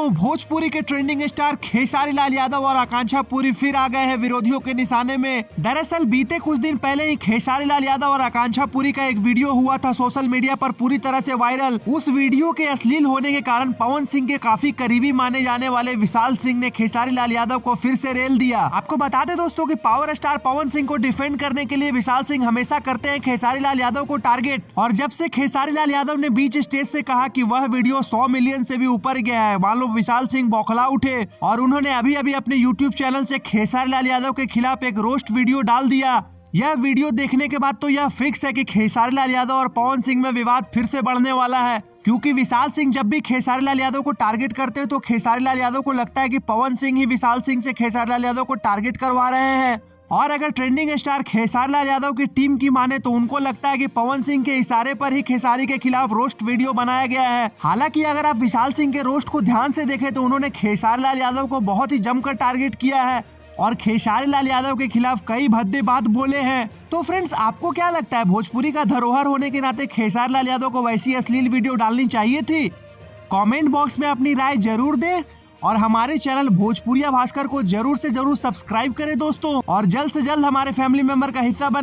दोस्तों, भोजपुरी के trending star Khesari Lal Yadav और आकांक्षा पूरी फिर आ गए हैं विरोधियों के निशाने में। दरअसल बीते कुछ दिन पहले ही खेसारी लाल यादव और आकांक्षा पूरी का एक वीडियो हुआ था सोशल मीडिया पर पूरी तरह से वायरल। उस वीडियो के अश्लील होने के कारण पवन सिंह के काफी करीबी माने जाने वाले विशाल सिंह ने खेसारी लाल यादव को फिर से रेल दिया। आपको बता दें दोस्तों कि पावर स्टार पवन सिंह को डिफेंड करने के लिए विशाल सिंह हमेशा करते हैं खेसारी लाल यादव को टारगेट। और जब से खेसारी लाल यादव ने बीच स्टेज से कहा कि वह वीडियो 100 मिलियन से भी ऊपर गया है, मान लो विशाल सिंह बौखला उठे और उन्होंने अभी अभी अपने YouTube चैनल से खेसारी लाल यादव के खिलाफ एक रोस्ट वीडियो डाल दिया। यह वीडियो देखने के बाद तो यह फिक्स है कि खेसारी लाल यादव और पवन सिंह में विवाद फिर से बढ़ने वाला है, क्योंकि विशाल सिंह जब भी खेसारी लाल यादव को टारगेट करते हैं तो खेसारी लाल यादव को लगता है कि पवन सिंह ही विशाल सिंह से खेसारी लाल यादव को टारगेट करवा रहे हैं। और अगर ट्रेंडिंग स्टार खेसारी लाल यादव की टीम की माने तो उनको लगता है कि पवन सिंह के इशारे पर ही खेसारी के खिलाफ रोस्ट वीडियो बनाया गया है। हालांकि अगर आप विशाल सिंह के रोस्ट को ध्यान से देखें तो उन्होंने खेसारी लाल यादव को बहुत ही जमकर टारगेट किया है और खेसारी लाल यादव के खिलाफ कई भद्दे बात बोले हैं। तो फ्रेंड्स, आपको क्या लगता है, भोजपुरी का धरोहर होने के नाते खेसारी लाल यादव को वैसी अश्लील वीडियो डालनी चाहिए थी? कमेंट बॉक्स में अपनी राय जरूर दें और हमारे चैनल भोजपुरिया भास्कर को जरूर से जरूर सब्सक्राइब करें दोस्तों, और जल्द से जल्द हमारे फैमिली मेंबर का हिस्सा बने।